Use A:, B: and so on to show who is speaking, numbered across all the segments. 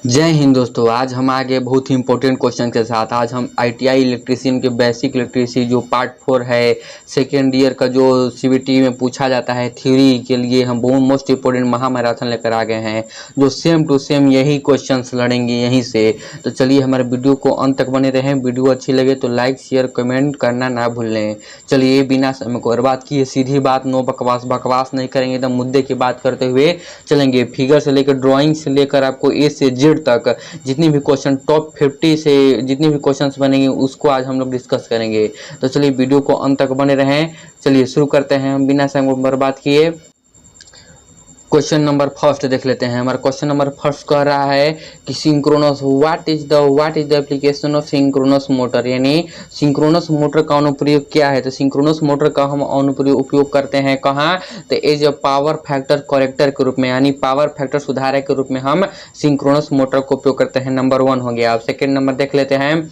A: जय हिंद दोस्तों। आज हम आ गए बहुत ही इंपॉर्टेंट क्वेश्चन के साथ। आज हम आईटीआई इलेक्ट्रीशियन के बेसिक इलेक्ट्रिसिटी जो पार्ट 4 है, सेकेंड ईयर का, जो सीबीटी में पूछा जाता है थ्योरी के लिए, हम बहुत मोस्ट इंपॉर्टेंट महामैराथन लेकर आ गए हैं, जो सेम टू सेम यही क्वेश्चंस लड़ेंगे यहीं से। तो चलिए हमारे वीडियो को अंत तक बने रहें। वीडियो अच्छी लगे तो लाइक शेयर कमेंट करना ना भूलें। चलिए बिना समय को बर्बाद किए सीधी बात, नो बकवास, बकवास नहीं करेंगे, एकदम मुद्दे की बात करते हुए चलेंगे। फिगर से लेकर ड्राइंग से लेकर आपको ए से जेड तक जितनी भी क्वेश्चन टॉप 50 से जितनी भी क्वेश्चंस बनेंगे उसको आज हम लोग डिस्कस करेंगे। तो चलिए वीडियो को अंत तक बने रहें। चलिए शुरू करते हैं हम बिना समय बर्बाद किए। क्वेश्चन नंबर फर्स्ट देख लेते हैं। हमारा क्वेश्चन नंबर फर्स्ट कह रहा है कि synchronous what is the application of synchronous motor, यानी सिंक्रोनस मोटर का अनुप्रयोग क्या है। तो सिंक्रोनस मोटर का हम अनुप्रयोग उपयोग करते हैं कहाँ, तो as a power factor corrector के रूप में, यानी पावर फैक्टर सुधारक के रूप में हम सिंक्रोनस मोटर को उपयोग करते हैं। नंबर 1 हो गया। अब सेकेंड नंबर देख लेते हैं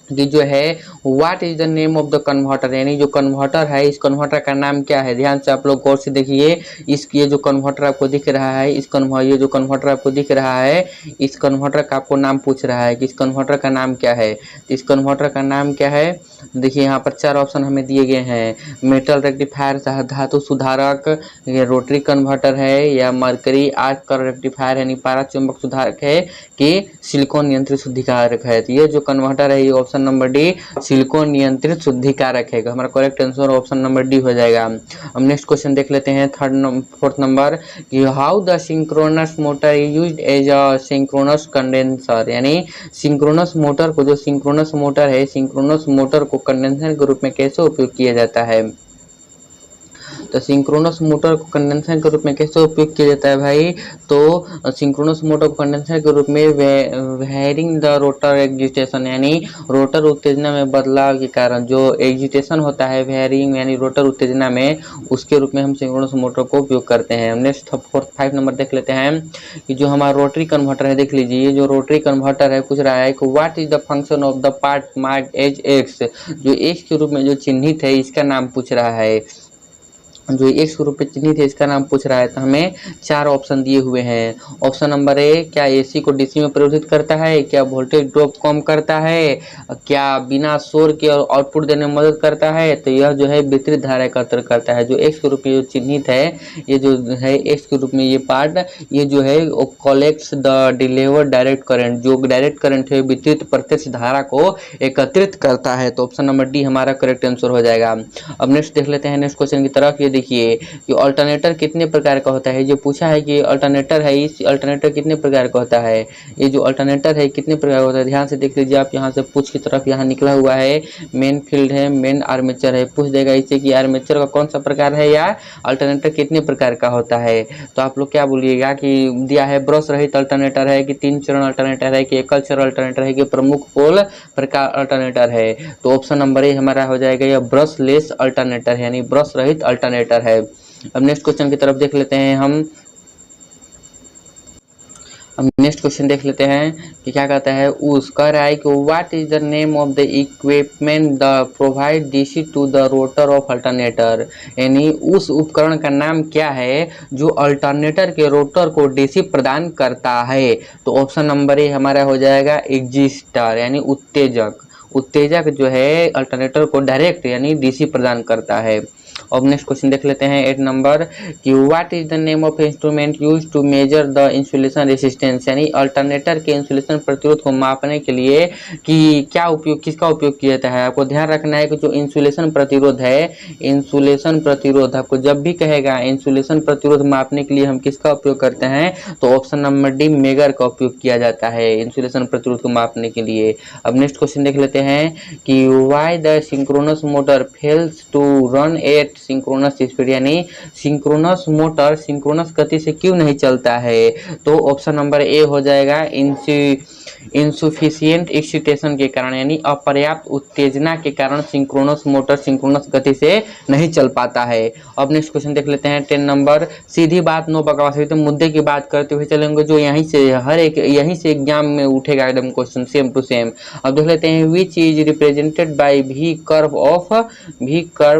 A: कि जो है what is the name of the converter, यानी जो कन्वर्टर है इस कन्वर्टर का नाम क्या है। ध्यान से आप लोग गौर से देखिए। ये जो कन्वर्टर आपको दिख रहा है, ये जो कन्वर्टर आपको दिख रहा है, इस कन्वर्टर का आपको नाम पूछ रहा है कि इस कन्वर्टर का नाम क्या है। इस कन्वर्टर का नाम क्या है, देखिए यहाँ पर 4 ऑप्शन हमें दिए गए हैं। मेटल रेक्टिफायर, धातु सुधारक, रोटरी कन्वर्टर है, या मरकरी आर्क कर रेक्टिफायर यानी पारा चुंबक सुधारक है, कि सिलिकॉन नियंत्रित शुद्धिकारक है। तो ये जो कन्वर्टर है ये ऑप्शन नंबर डी सिलिकॉन नियंत्रित शुद्धिकारक है। हमारा correct answer option number D हो जाएगा। अब नेक्स्ट क्वेश्चन देख लेते हैं फोर्थ नंबर कि how the synchronous motor used as a synchronous condenser, यानी सिंक्रोनस मोटर को, जो सिंक्रोनस मोटर है, सिंक्रोनस मोटर को कंडेंसर के रूप में कैसे उपयोग किया जाता है। तो सिंक्रोनस मोटर को कंडेंसर के रूप में कैसे उपयोग किया जाता है भाई, तो सिंक्रोनस मोटर को कंडेंसर के रूप में वेयरिंग द रोटर एक्जिटेशन, यानी रोटर उत्तेजना में बदलाव के कारण जो एक्जिटेशन होता है, वेयरिंग यानी रोटर उत्तेजना में, उसके रूप में हम सिंक्रोनस मोटर को उपयोग करते हैं। नेक्स्ट 5 नंबर देख लेते हैं कि जो हमारा रोटरी कन्वर्टर है, देख लीजिए जो रोटरी कन्वर्टर है पूछ रहा है कि what is the function of the part marked as X, जो एक्स के रूप में जो चिन्हित है इसका नाम पूछ रहा है। जो एक्स के रूप में चिन्हित है इसका नाम पूछ रहा है। तो हमें 4 ऑप्शन दिए हुए हैं। ऑप्शन नंबर ए, क्या एसी को डीसी में परिवर्तित करता है, क्या वोल्टेज ड्रॉप कम करता है, क्या बिना शोर के आउटपुट देने में मदद करता है, तो यह जो है वितरित धारा एकत्र करता है। जो एक्स के रूप में जो चिन्हित है, ये जो है एक्स के रूप में ये पार्ट, ये जो है collects the delivered direct current, जो डायरेक्ट करंट है वितरित प्रत्यक्ष धारा को एकत्रित करता है। तो ऑप्शन नंबर डी हमारा करेक्ट आंसर हो जाएगा। अब नेक्स्ट देख लेते हैं नेक्स्ट क्वेश्चन की तरफ। ये देखिए कि अल्टरनेटर कितने प्रकार का होता है। जो पूछा है कि अल्टरनेटर है, इस अल्टरनेटर कितने प्रकार का होता है, ये जो अल्टरनेटर है कितने प्रकार का होता है, ध्यान से देख लीजिए आप। यहाँ से पूछ की तरफ यहाँ निकला हुआ है, मेन फील्ड है, मेन आर्मेचर है। पूछ देगा इससे कि आर्मेचर का कौन सा प्रकार है या अल्टरनेटर कितने प्रकार का होता है। तो आप लोग क्या बोलिएगा कि दिया है ब्रश रहित अल्टरनेटर है, कि 3 चरण अल्टरनेटर है, कि एकल चरण अल्टरनेटर है, कि प्रमुख पोल प्रकार अल्टरनेटर है। तो ऑप्शन नंबर ए हमारा हो जाएगा यह ब्रश लेस अल्टरनेटर है, यानी ब्रश रहित अल्टरनेटर है। अब नेक्स्ट क्वेश्चन की तरफ देख लेते हैं हम। अब नेक्स्ट क्वेश्चन देख लेते हैं कि क्या कहता है। उस कह रहा है कि what is the name of the equipment the provide DC to the rotor of alternator, यानी उस उपकरण का नाम क्या है जो अल्टरनेटर के रोटर को डीसी प्रदान करता है। तो ऑप्शन नंबर ए हमारा हो जाएगा एग्जिस्टर, यानी उत्तेजक। उत्तेजक जो है अल्टरनेटर को डायरेक्ट यानी डीसी प्रदान करता है। अब नेक्स्ट क्वेश्चन देख लेते हैं 8 नंबर कि what is the name of instrument used to measure the insulation resistance, यानी अल्टरनेटर के इंसुलेशन प्रतिरोध को मापने के लिए कि क्या उपयोग, किसका उपयोग किया जाता है। आपको ध्यान रखना है कि जो इंसुलेशन प्रतिरोध है, इंसुलेशन प्रतिरोध आपको जब भी कहेगा इंसुलेशन प्रतिरोध मापने के लिए हम किसका उपयोग करते हैं, तो ऑप्शन नंबर डी मेगर का उपयोग किया जाता है इंसुलेशन प्रतिरोध को मापने के लिए। अब नेक्स्ट क्वेश्चन देख लेते हैं कि why the synchronous motor fails to run at synchronous speed, यानी सिंक्रोनस मोटर सिंक्रोनस गति से क्यों नहीं चलता है। तो ऑप्शन नंबर ए हो जाएगा इंसुफिशियंट एक्सिटेशन के कारण यानी अपर्याप्त उत्तेजना के कारण सिंक्रोनस मोटर सिंक्रोनस गति से नहीं चल पाता है। अब नेक्स्ट क्वेश्चन देख लेते हैं 10 नंबर। सीधी बात नो बकवास, तो मुद्दे की बात करते हुए चलेंगे जो यहीं से हर एक यहीं से एग्जाम में उठेगा एकदम क्वेश्चन सेम टू सेम। अब देख लेते हैं which is represented by V curve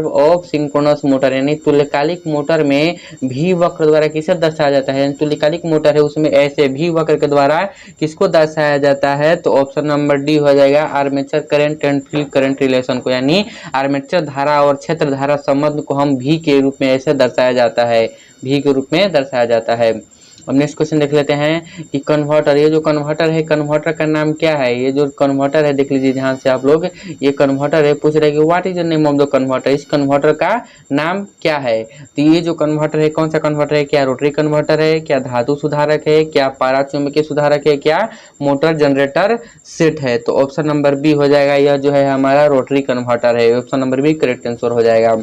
A: of synchronous motor, यानी तुल्यकालिक मोटर में भी वक्र द्वारा किसे दर्शाया जाता है। तुल्यकालिक मोटर है उसमें ऐसे भी वक्र के द्वारा किसको दर्शाया जाता है, तो ऑप्शन नंबर डी हो जाएगा armature current and field current relation को, यानी आर्मेचर धारा और क्षेत्र धारा संबंध को हम भी के रूप में ऐसे दर्शाया जाता है, भी के रूप में दर्शाया जाता है। अब नेक्स्ट क्वेश्चन देख लेते हैं कि कन्वर्टर, ये जो कन्वर्टर है कन्वर्टर का नाम क्या है। ये जो कन्वर्टर है देख लीजिए ध्यान से आप लोग, ये कन्वर्टर है, पूछ रहे हैं कि what is the name of the converter, इस कन्वर्टर का नाम क्या है। तो ये जो कन्वर्टर है कौन सा कन्वर्टर है, क्या रोटरी कन्वर्टर है, क्या धातु सुधारक है, क्या पाराचुंबकीय सुधारक है, क्या मोटर जनरेटर सेट है। तो ऑप्शन नंबर बी हो जाएगा, यह जो है हमारा रोटरी कन्वर्टर है, option number B correct answer हो जाएगा।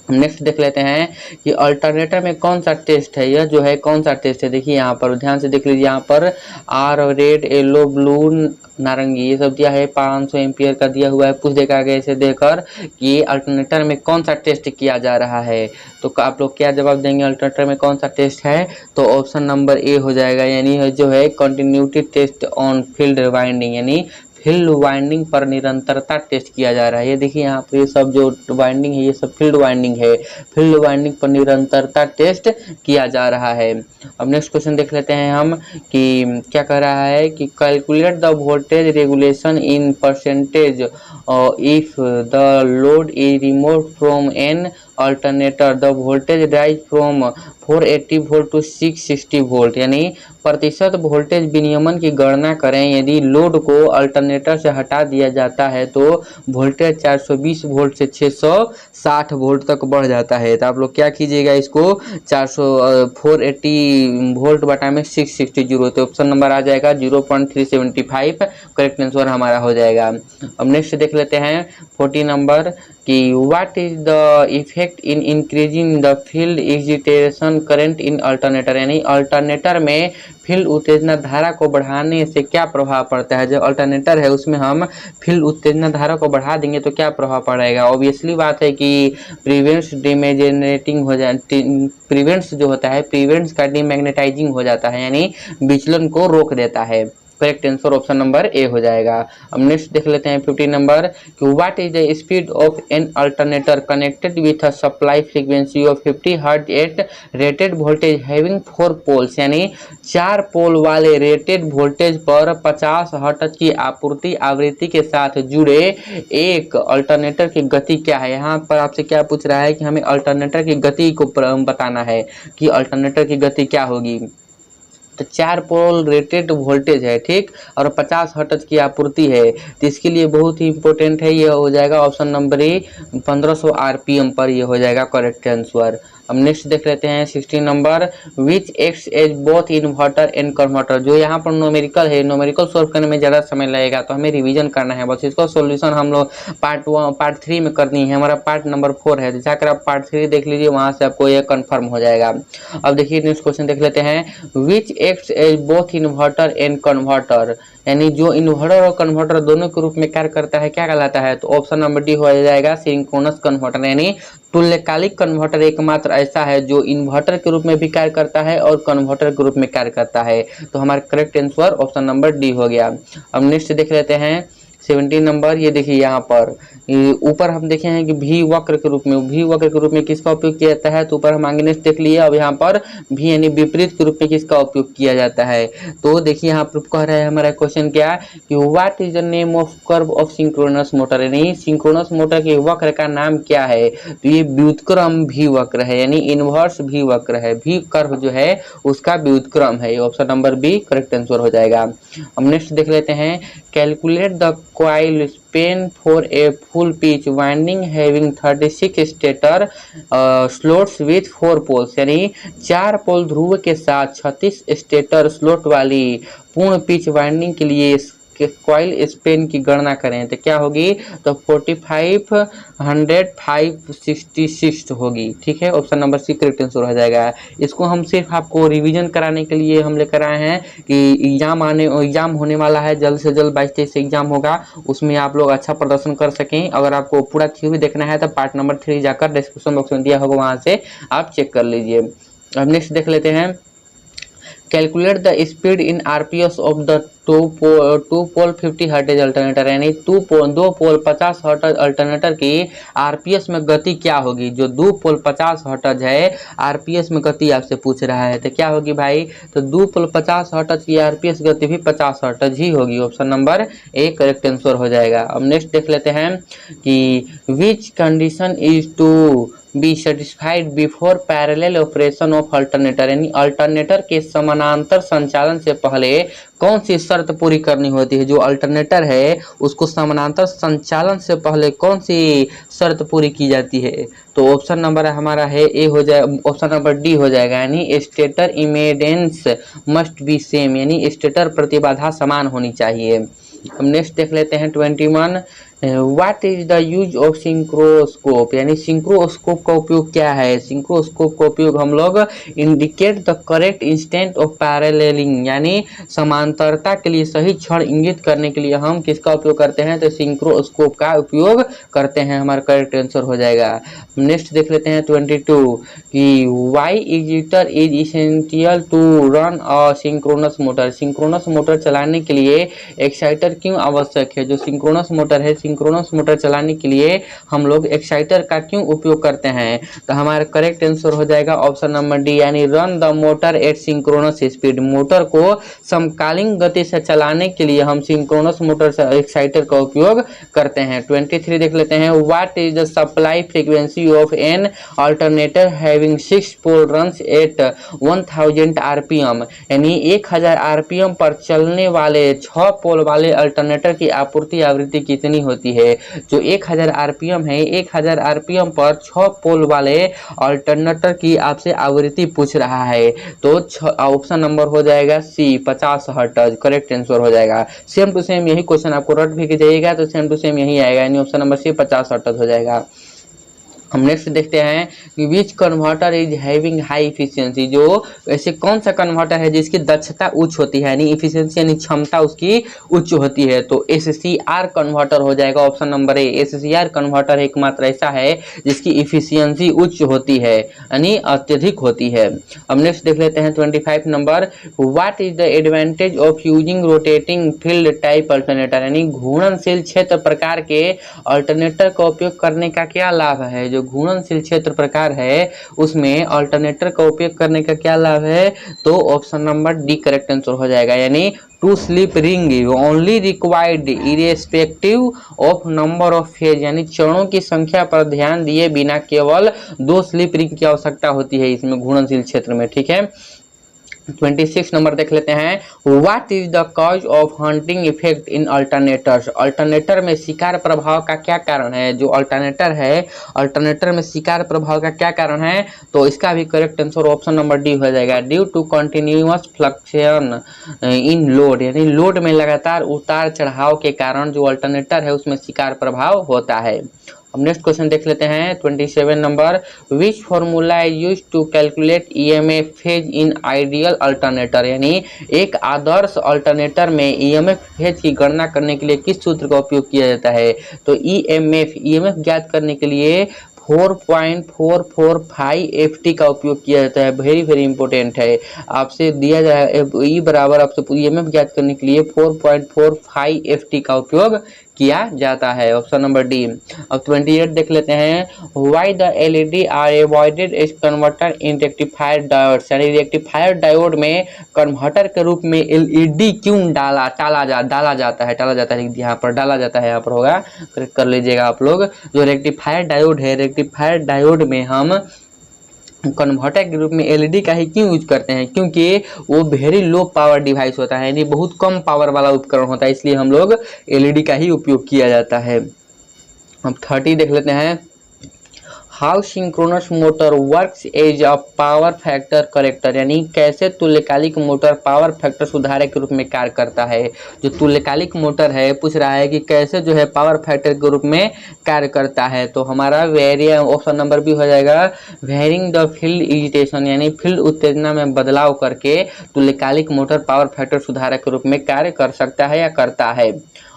A: नेक्स्ट देख लेते हैं कि अल्टरनेटर में कौन सा टेस्ट है, यह जो है कौन सा टेस्ट है। देखिए यहाँ पर ध्यान से देख लीजिए, यहाँ पर आर रेड येलो ब्लू नारंगी ये सब दिया है, 500 एम्पियर का दिया हुआ है। पूछ देखा आगे ऐसे देकर कि अल्टरनेटर में कौन सा टेस्ट किया जा रहा है, तो आप लोग क्या जवाब देंगे अल्टरनेटर में कौन सा टेस्ट है, तो ऑप्शन नंबर ए हो जाएगा, यानी जो है continuity test on field winding, यानी फील्ड वाइंडिंग पर निरंतरता टेस्ट किया जा रहा है। ये देखिए यहाँ पर ये सब जो वाइंडिंग है ये सब फील्ड वाइंडिंग है, फील्ड वाइंडिंग पर निरंतरता टेस्ट किया जा रहा है। अब नेक्स्ट क्वेश्चन देख लेते हैं हम कि क्या कह रहा है कि calculate the voltage regulation in percentage if the load is removed from an alternator the voltage rise from 480 volt to 660 volt, यानी प्रतिशत वोल्टेज विनियमन की गणना करें। यदि लोड को अल्टरनेटर से हटा दिया जाता है तो वोल्टेज 420 वोल्ट से 660 वोल्ट तक बढ़ जाता है। तो आप लोग क्या कीजिएगा, इसको 480 वोल्ट बटा में 660, तो ऑप्शन नंबर आ जाएगा 0.375 करेक्ट आंसर हमारा हो जाएगा। अब नेक्स्ट देख लेते हैं 40 नंबर कि what is the effect in increasing the field excitation current in alternator, यानी अल्टरनेटर में फील्ड उत्तेजना धारा को बढ़ाने से क्या प्रभाव पड़ता है। जो अल्टरनेटर है उसमें हम फील्ड उत्तेजना धारा को बढ़ा देंगे तो क्या प्रभाव पड़ेगा। ऑब्वियसली बात है कि प्रिवेंट्स डिमेग्नेटिंग हो जाए, प्रिवेंट्स जो होता है प्रिवेंट्स का डिमैग्नेटाइजिंग हो जाता है, यानी विचलन को रोक देता है। करेक्ट आंसर ऑप्शन नंबर ए हो जाएगा। अब नेक्स्ट देख लेते हैं 50 नंबर कि what is the speed of an alternator connected with a supply frequency of 50 hertz at rated voltage having 4 poles, यानी 4 पोल वाले रेटेड वोल्टेज पर 50 हर्ट्ज की आपूर्ति आवृत्ति के साथ जुड़े एक अल्टरनेटर की गति क्या है। यहाँ पर आपसे क्या पूछ रहा है कि हमें अल्टरनेटर की गति को बताना है कि अल्टरनेटर की गति क्या होगी। तो 4 पोल रेटेड वोल्टेज है, ठीक, और 50 हर्ट्ज की आपूर्ति है, तो इसके लिए बहुत ही इंपॉर्टेंट है, ये हो जाएगा ऑप्शन नंबर ए 1500 आरपीएम पर ये हो जाएगा करेक्ट आंसर। अब नेक्स्ट देख लेते हैं 16 number which X as both inverter and converter. जो यहाँ पर न्यूमेरिकल है, न्यूमेरिकल सॉल्व करने में ज़्यादा समय लगेगा तो हमें रिवीजन करना है बस। इसका सॉल्यूशन हम लोग पार्ट 3 में करनी है, हमारा पार्ट नंबर 4 है, जाकर आप पार्ट 3 देख लीजिए, वहाँ से आपको ये कन्फर्म हो जाएगा। अब देखिए नेक्स्ट क्वेश्चन देख लेते हैं which X as both inverter and converter, यानी जो इन्वर्टर और कन्वर्टर दोनों के रूप में कार्य करता है क्या कहलाता है, तो ऑप्शन नंबर डी हो जाएगा सिंक्रोनस कन्वर्टर, यानी तुल्यकालिक कन्वर्टर एकमात्र ऐसा है जो इन्वर्टर के रूप में भी कार्य करता है और कन्वर्टर के रूप में कार्य करता है। तो हमारा correct answer option number D हो गया। अब नेक्स्ट देख लेते हैं 17 नंबर, ये देखिए यहाँ पर ऊपर हम देखे हैं कि भी वक्र के रूप में, भी वक्र के रूप में किसका उपयोग किया जाता है, तो ऊपर हम आगे नेक्स्ट देख लिए। अब यहाँ पर भी यानी विपरीत के रूप में किसका उपयोग किया जाता है, तो देखिए यहाँ पर कह रहा है हमारा क्वेश्चन क्या कि what is the name of curve of synchronous motor, यानी सिंक्रोनस मोटर के वक्र का नाम क्या है, तो ये व्युत्क्रम भी वक्र है, यानी इनवर्स भी वक्र है, भी कर्व जो है उसका व्युत्क्रम है, option number B correct answer हो जाएगा। अब नेक्स्ट देख लेते हैं calculate the coil span for a full pitch winding having 36 stator slots with 4 poles, यानी 4 पोल ध्रुव के साथ 36 स्टेटर स्लॉट वाली पूर्ण पिच वाइंडिंग के लिए कॉइल स्पेन की गणना करें तो क्या होगी, तो 45,100,566 होगी। ठीक है, option number C correct answer हो जाएगा। इसको हम सिर्फ आपको रिवीजन कराने के लिए हम लेकर आए हैं कि एग्जाम होने वाला है, जल्द से जल्द 22-23 एग्जाम होगा, उसमें आप लोग अच्छा प्रदर्शन कर सकें। अगर आपको पूरा थ्योरी देखना है तो पार्ट नंबर 3 जाकर डिस्क्रिप्शन बॉक्स में दिया होगा, वहां से आप चेक कर लीजिए। अब नेक्स्ट देख लेते हैं, calculate the speed in RPS of the two pole 50 hertz alternator, यानी दो पोल 50 हर्ट्ज अल्टरनेटर की आरपीएस में गति क्या होगी। जो 2 पोल 50 हर्ट्ज है, आरपीएस में गति आपसे पूछ रहा है तो क्या होगी भाई, तो 2 पोल 50 हर्ट्ज की आरपीएस गति भी 50 हर्ट्ज ही होगी। Option number A correct answer हो जाएगा। अब नेक्स्ट देख लेते हैं कि which condition is to be satisfied before parallel operation of alternator, यानी अल्टरनेटर के समानांतर संचालन से पहले कौन सी शर्त पूरी करनी होती है। जो अल्टरनेटर है उसको समानांतर संचालन से पहले कौन सी शर्त पूरी की जाती है, तो ऑप्शन नंबर हमारा है ए हो जाए, ऑप्शन नंबर डी हो जाएगा, यानी stator impedance must be same, यानी स्टेटर प्रतिबाधा समान होनी चाहिए। अब नेक्स्ट देख लेते हैं 21, what is the use of synchroscope, यानी सिंक्रोस्कोप का उपयोग क्या है। सिंक्रोस्कोप का उपयोग हम लोग indicate the correct instant of paralleling, यानी समांतरता के लिए सही क्षण इंगित करने के लिए हम किसका उपयोग करते हैं, तो सिंक्रोस्कोप का उपयोग करते हैं। हमारा करेक्ट आंसर हो जाएगा। नेक्स्ट देख लेते हैं 22 कि why exciter is essential to run a synchronous motor, synchronous motor चलाने के लिए एक्साइटर क्यों आवश्यक है। जो सिंक्रोनस मोटर है, सिंक्रोनस मोटर चलाने के लिए हम लोग एक्साइटर का क्यों उपयोग करते हैं, तो हमारा करेक्ट आंसर हो जाएगा ऑप्शन नंबर डी, यानी run the motor eight synchronous speed, motor को समकालीन गति से चलाने के लिए हम सिंक्रोनस मोटर से एक्साइटर का उपयोग करते हैं। 23 देख लेते हैं, what is the supply frequency of an alternator having 6 pole runs at 1000 RPM, यानी 1000 आरपीएम पर चलने वाले 6 पोल वाले अल्टरनेटर की आपूर्ति आवृत्ति कितनी होती है। जो 1000 आरपीएम है, 1000 आरपीएम पर 6 पोल वाले अल्टरनेटर की आपसे आवृत्ति पूछ रहा है, तो ऑप्शन नंबर हो जाएगा सी 50 हर्ट्ज करेक्ट आंसर हो जाएगा। सेम टू सेम यही क्वेश्चन आपको रट भी जाइएगा तो सेम टू सेम यही आएगा, यानी ऑप्शन नंबर सी 50 हर्ट्ज हो जाएगा। हम नेक्स्ट देखते हैं कि which converter is having high efficiency, जो ऐसे कौन सा कन्वर्टर है जिसकी दक्षता उच्च होती है, यानी इफिशियंसी यानी क्षमता उसकी उच्च होती है, तो एससीआर कन्वर्टर हो जाएगा। ऑप्शन नंबर ए, एससीआर कन्वर्टर एकमात्र ऐसा है जिसकी इफिशियंसी उच्च होती है, यानी अत्यधिक होती है। अब नेक्स्ट देख लेते हैं 25 number, what is the advantage of using rotating field type alternator, यानी घूर्णनशील क्षेत्र प्रकार के अल्टरनेटर का उपयोग करने का क्या लाभ है। जो घूर्णनशील क्षेत्र प्रकार है उसमें अल्टरनेटर का उपयोग करने का क्या लाभ है, तो option number D correct answer हो जाएगा, यानी two slip ring only required irrespective of number of phase, यानी चरणों की संख्या पर ध्यान दिए बिना केवल 2 स्लिप रिंग की आवश्यकता होती है इसमें घूर्णनशील क्षेत्र में। ठीक है, 26 नंबर देख लेते हैं, what is the cause of hunting effect in alternators, alternator में शिकार प्रभाव का क्या कारण है। जो अल्टरनेटर है, अल्टरनेटर में शिकार प्रभाव का क्या कारण है, तो इसका भी correct answer option number D हो जाएगा, due to continuous fluctuation in load, यानी लोड में लगातार उतार चढ़ाव के कारण जो अल्टरनेटर है उसमें शिकार प्रभाव होता है। अब नेक्स्ट क्वेश्चन देख लेते हैं 27 number, which formula is used to calculate EMF phase in ideal alternator, यानी एक आदर्श अल्टरनेटर में ईएमएफ फेज की गणना करने के लिए किस सूत्र का उपयोग किया जाता है, तो ईएमएफ ज्ञात करने के लिए 4.445 FT का उपयोग किया जाता है। वेरी इंपॉर्टेंट है, आपसे दिया जाए ई बराबर आपसे ईएमएफ ज्ञात करने के लिए 4.45 FT का उपयोग किया जाता है। Option number D. अब 28 देख लेते हैं, why the LED are avoided as converter in rectifier diodes, यानी रेक्टिफायर डायोड में कन्वर्टर के रूप में एलईडी क्यों डाला जाता है यहाँ पर डाला जाता है, यहाँ पर होगा करेक्ट कर लीजिएगा आप लोग। जो रेक्टिफायर डायोड है, रेक्टिफायर डायोड में हम कन्वर्टर के रूप में एलईडी का ही क्यों यूज करते हैं, क्योंकि वो वेरी लो पावर डिवाइस होता है, यानी बहुत कम पावर वाला उपकरण होता है, इसलिए हम लोग एलईडी का ही उपयोग किया जाता है। अब 30 देख लेते हैं, how synchronous motor works as a power factor corrector, यानी कैसे तुल्यकालिक मोटर पावर फैक्टर सुधारक के रूप में कार्य करता है। जो तुल्यकालिक मोटर है पूछ रहा है कि कैसे जो है पावर फैक्टर के रूप में कार्य करता है। तो हमारा वेरिय ऑप्शन नंबर बी हो जाएगा, वेरिंग द फील्ड एजिटेशन, यानी फील्ड उत्तेजना में बदलाव करके तुल्यकालिक मोटर पावर फैक्टर सुधारक के रूप में कार्य कर सकता है या करता है।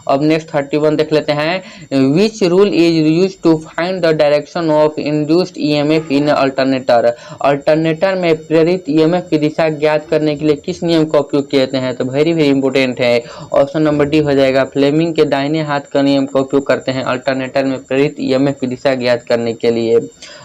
A: अब नेक्स्ट 31 देख लेते हैं, which rule is use to find the direction of induced EMF in alternator. Alternator में प्रेरित ईएमएफ की दिशा ज्ञात करने के लिए किस नियम का उपयोग किए जाते हैं। तो वेरी वेरी इंपॉर्टेंट है, ऑप्शन नंबर डी हो जाएगा, फ्लेमिंग के दाहिने हाथ का नियम का उपयोग करते हैं अल्टरनेटर में प्रेरित ईएमएफ की दिशा ज्ञात करने के लिए।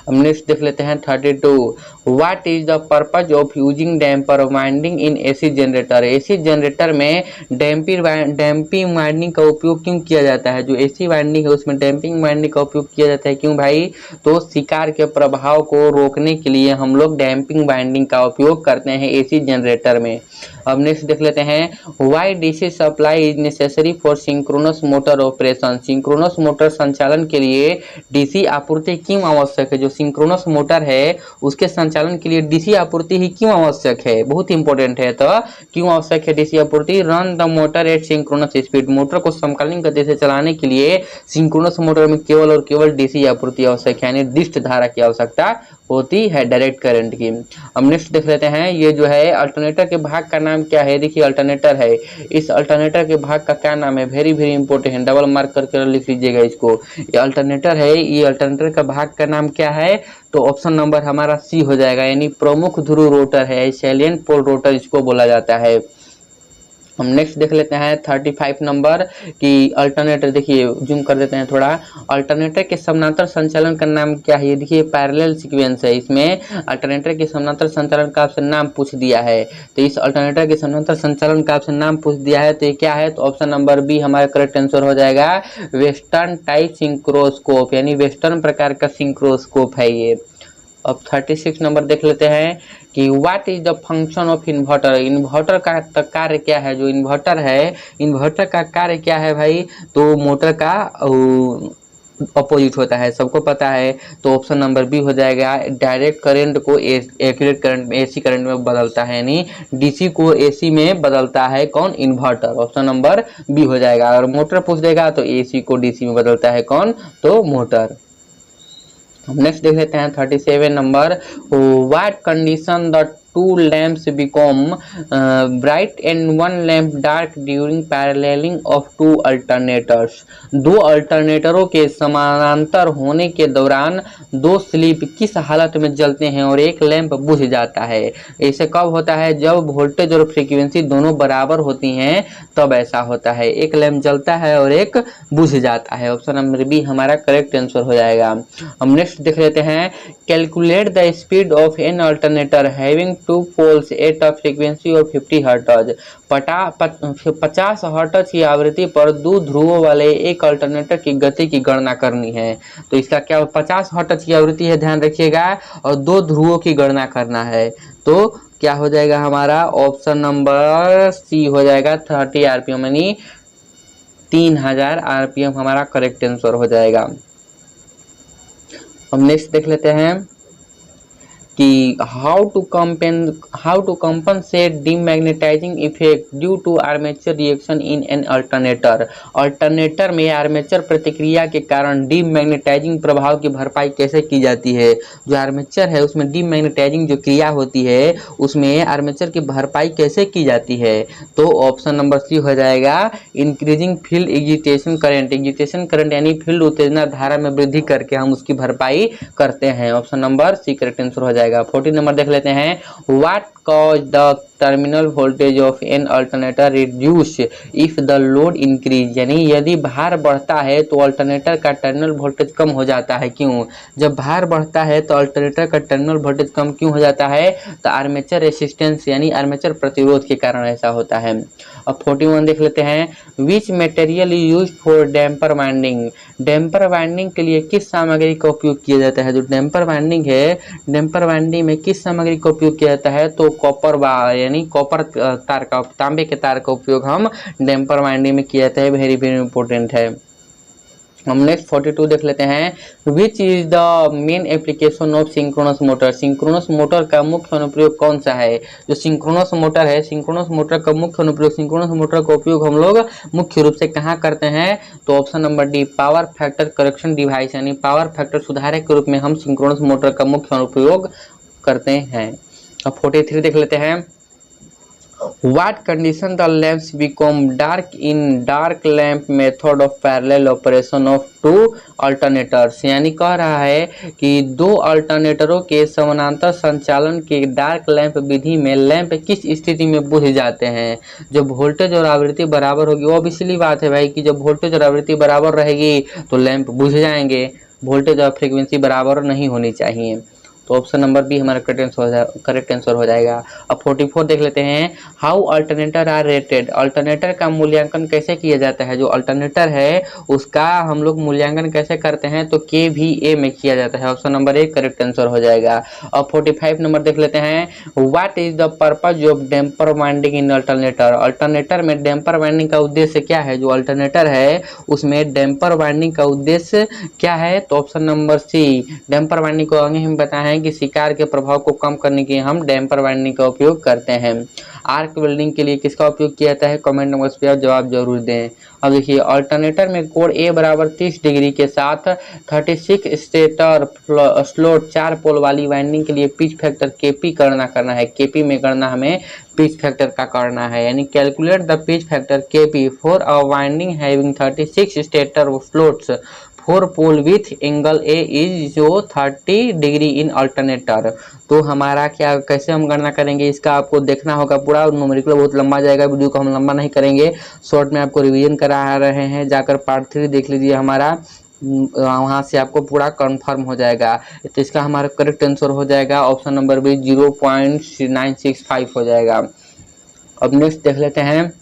A: अब नेक्स्ट देख लेते हैं 32, what is the purpose of using damper winding in AC generator. AC generator में डैम्पिंग वाइंडिंग का उपयोग क्यों किया जाता है। जो एसी वाइंडिंग है उसमें डैम्पिंग वाइंडिंग का उपयोग किया जाता है, क्यों भाई, तो शिकार के प्रभाव को रोकने के लिए हम लोग डैम्पिंग वाइंडिंग का उपयोग करते हैं एसी जनरेटर में। अब नेक्स्ट देख लेते हैं, why DC supply is necessary for synchronous motor operation. Synchronous motor संचालन के लिए डीसी आपूर्ति क्यों आवश्यक है। जो सिंक्रोनस मोटर है उसके संचालन के लिए डीसी आपूर्ति ही क्यों आवश्यक है, बहुत इंपॉर्टेंट है। तो क्यों आवश्यक है डीसी आपूर्ति, run the motor eight synchronous speed, motor को समकालीन गति से चलाने के लिए सिंक्रोनस मोटर में केवल और केवल डीसी आपूर्ति आवश्यक है, यानी डिस्ट धारा की आवश्यकता होती है, डायरेक्ट करंट की। अब नेक्स्ट देख लेते हैं, ये जो है अल्टरनेटर के भाग का नाम क्या है। देखिए अल्टरनेटर है, इस अल्टरनेटर के भाग का क्या नाम है, वेरी वेरी इंपॉर्टेंट है, डबल मार्क करके लिख लीजिएगा इसको। ये अल्टरनेटर है, ये अल्टरनेटर का भाग का नाम क्या है। तो ऑप्शन नंबर हमारा सी हो जाएगा, यानी प्रमुख ध्रुव रोटर है, सैलिएंट पोल रोटर इसको बोला जाता है। हम नेक्स्ट देख लेते हैं 35 नंबर की अल्टरनेटर, देखिए जूम कर देते हैं थोड़ा। अल्टरनेटर के समानांतर संचालन का नाम क्या है। ये देखिए पैरेलल सीक्वेंस है, इसमें अल्टरनेटर के समानांतर संचालन का आपसे नाम पूछ दिया है। तो इस अल्टरनेटर के समानांतर संचालन का आपसे नाम पूछ दिया है, तो ये क्या है। तो ऑप्शन नंबर बी हमारा करेक्ट आंसर हो जाएगा, वेस्टर्न टाइप सिंक्रोस्कोप, यानी वेस्टर्न प्रकार का सिंक्रोस्कोप है ये। अब 36 नंबर देख लेते हैं कि what is the function of inverter. Inverter का कार्य क्या है। जो इन्वर्टर है, इन्वर्टर का कार्य क्या है भाई, तो मोटर का अपोजिट होता है, सबको पता है। तो ऑप्शन नंबर बी हो जाएगा, डायरेक्ट करंट को एक्यूरेट करंट में, एसी करंट में बदलता है, यानी डीसी को एसी में बदलता है कौन, इन्वर्टर। ऑप्शन नंबर बी हो जाएगा। और मोटर पूछ देगा तो एसी को डीसी में बदलता है कौन, तो मोटर। हम नेक्स्ट देख लेते हैं 37 number, what condition the two lamps become bright and one lamp dark during paralleling of two alternators। दो अल्टरनेटरों के समानांतर होने के दौरान दो स्लीप किस हालत में जलते हैं और एक लैंप बुझ जाता है। ऐसे कब होता है, जब वोल्टेज और फ्रीक्वेंसी दोनों बराबर होती हैं तब ऐसा होता है, एक लैंप जलता है और एक बुझ जाता है। ऑप्शन नंबर बी हमारा करेक्ट आंसर हो जाएगा। हम नेक्स्ट देख लेते हैं, calculate the speed of an alternator having two poles at a frequency of 50 hertz. 50 hertz की आवृत्ति पर दो ध्रुवों वाले एक अल्टरनेटर की गति की गणना करनी है। तो इसका क्या 50 हर्ट्ज की आवृत्ति है, ध्यान रखिएगा, और दो ध्रुवों की गणना करना है। तो क्या हो जाएगा हमारा, ऑप्शन नंबर सी हो जाएगा, 30 आरपीएम, यानी 3000 आरपीएम हमारा करेक्ट आंसर हो जाएगा। हम नेक्स्ट देख लेते हैं कि how to compensate demagnetising effect due to armature reaction in an alternator. Alternator में आर्मेचर प्रतिक्रिया के कारण डीमैग्नेटाइजिंग प्रभाव की भरपाई कैसे की जाती है। जो आर्मेचर है उसमें डीमैग्नेटाइजिंग जो क्रिया होती है उसमें आर्मेचर की भरपाई कैसे की जाती है। तो ऑप्शन नंबर सी हो जाएगा, increasing field agitation current. Agitation current यानी फील्ड उत्तेजना धारा में वृद्धि करके हम उसकी भरपाई करते हैं। Option number C correct answer हो जाएगा। 40 नंबर देख लेते हैं, what cause the terminal voltage of an alternator reduce if the load increase. यानी यदि भार बढ़ता है तो अल्टरनेटर का टर्मिनल वोल्टेज कम हो जाता है, क्यों। जब भार बढ़ता है तो अल्टरनेटर का टर्मिनल वोल्टेज कम क्यों हो जाता है, तो आर्मेचर रेसिस्टेंस यानी आर्मेचर प्रतिरोध के कारण ऐसा होता है। अब 41 देख लेते हैं, which material is used for damper winding. Damper winding के लिए किस सामग्री का उपयोग किया जाता है। जो डैम्पर वाइंडिंग है, डैम्पर वाइंडिंग में किस सामग्री का उपयोग किया जाता है, तो कॉपर यानी कॉपर तार का, तांबे के तार का उपयोग हम डैम्पर वाइंडिंग में किया जाता है, वेरी वेरी इंपॉर्टेंट है। हम नेक्स्ट 42 देख लेते हैं। Which is the main application of synchronous motor. Synchronous motor का मुख्य अनुप्रयोग कौन सा है। जो सिंक्रोनस मोटर है, सिंक्रोनस मोटर का मुख्य अनुप्रयोग, सिंक्रोनस मोटर का उपयोग हम लोग मुख्य रूप से कहाँ करते हैं, तो option number D, power factor correction device, यानी पावर फैक्टर सुधारक के रूप में हम सिंक्रोनस मोटर का मुख्य अनुप्रयोग करते हैं। अब 43 देख लेते हैं। What condition the lamps become dark in dark lamp method of parallel operation of two alternators। यानी कह रहा है कि दो अल्टरनेटरों के समानांतर संचालन के डार्क लैंप विधि में लैंप किस स्थिति में बुझ जाते हैं। जब वोल्टेज और आवृत्ति बराबर होगी, वो इसलिए बात है भाई कि जब वोल्टेज और आवृत्ति बराबर रहेगी तो लैंप बुझ जाएंगे, वोल्टेज और फ्रीक्वेंसी बराबर नहीं होनी चाहिए। तो ऑप्शन नंबर बी हमारा करेक्ट आंसर हो जाएगा। अब 44 देख लेते हैं। How alternator are rated. Alternator का मूल्यांकन कैसे किया जाता है। जो अल्टरनेटर है उसका हम लोग मूल्यांकन कैसे करते हैं, तो KVA में किया जाता है। Option number A correct answer हो जाएगा। अब 45 नंबर देख लेते हैं। What is the purpose of damper winding in alternator. Alternator में डैम्पर वाइंडिंग का उद्देश्य क्या है। जो अल्टरनेटर है उसमें डैम्पर वाइंडिंग का उद्देश्य क्या है, तो option number C, damper winding को आगे हम बताएं कि शिकार के प्रभाव को कम करने के लिए हम डैम्पर वाइंडिंग का उपयोग करते हैं। आर्क वेल्डिंग के लिए किसका उपयोग किया जाता है, कमेंट बॉक्स पे आप जवाब जरूर दें। अब देखिए, अल्टरनेटर में कोण A बराबर 30 डिग्री के साथ 36 स्टेटर स्लोट 4 पोल वाली वाइंडिंग के लिए पिच फैक्टर KP गणना करना है। KP में गणना हमें पिच फैक्टर का करना है, यानी calculate the pitch factor KP for a winding having 36 stator slots 4 pole with angle A is जो 30 डिग्री इन अल्टरनेटर। तो हमारा क्या, कैसे हम गणना करेंगे इसका आपको देखना होगा पूरा। न्यूमेरिकल बहुत लंबा जाएगा, वीडियो को हम लंबा नहीं करेंगे, शॉर्ट में आपको रिवीजन करा रहे हैं, जाकर पार्ट 3 देख लीजिए हमारा, वहाँ से आपको पूरा कंफर्म हो जाएगा। तो इसका हमारा करेक्ट आंसर हो जाएगा ऑप्शन नंबर बी 0.965 हो जाएगा। अब नेक्स्ट देख लेते हैं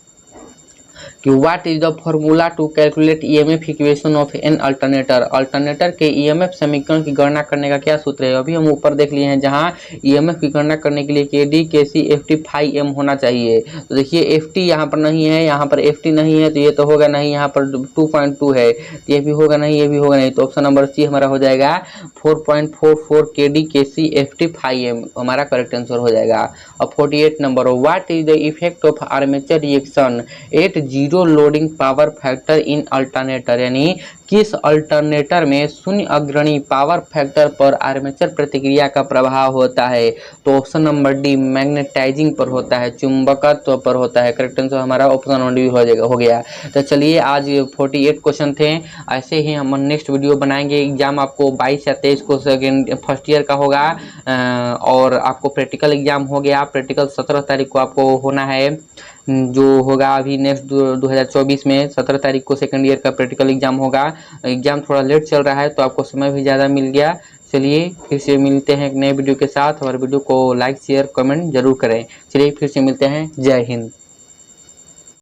A: कि what is the formula to calculate EMF equation of an alternator. Alternator के EMF समीकरण की गणना करने का क्या सूत्र है। अभी हम ऊपर देख लिए हैं, जहां EMF की गणना करने के लिए KD KC FT phi m होना चाहिए। तो देखिए FT यहाँ पर नहीं है, यहाँ पर FT नहीं है, तो ये तो होगा नहीं, यहाँ पर 2.2 है, तो ये भी होगा नहीं, ये भी होगा नहीं, तो ऑप्शन नंबर सी हमारा हो जाएगा 4.44 KD KC FT phi m हमारा करेक्ट आंसर हो जाएगा। अब 48 number, what is the effect of armature reaction at 0 loading power factor in alternator. यानी किस अल्टरनेटर में शून्य अग्रणी पावर फैक्टर पर आर्मेचर प्रतिक्रिया का प्रभाव होता है, तो ऑप्शन नंबर डी, मैग्नेटाइजिंग पर होता है, चुंबकत्व पर होता है। करेक्ट आंसर हमारा ऑप्शन नंबर डी हो गया। तो चलिए, आज 48 क्वेश्चन थे, ऐसे ही हम नेक्स्ट वीडियो बनाएंगे। एग्जाम आपको 22 या 23 को फर्स्ट ईयर का होगा, और आपको प्रैक्टिकल एग्जाम हो गया। प्रैक्टिकल 17 तारीख को आपको होना है, जो होगा अभी नेक्स्ट 2024 में 17 तारीख को सेकंड ईयर का प्रैक्टिकल एग्जाम होगा। एग्जाम थोड़ा लेट चल रहा है, तो आपको समय भी ज़्यादा मिल गया। चलिए, फिर से मिलते हैं एक नए वीडियो के साथ। हमारे वीडियो को लाइक शेयर कमेंट जरूर करें। चलिए, फिर से मिलते हैं। जय हिंद।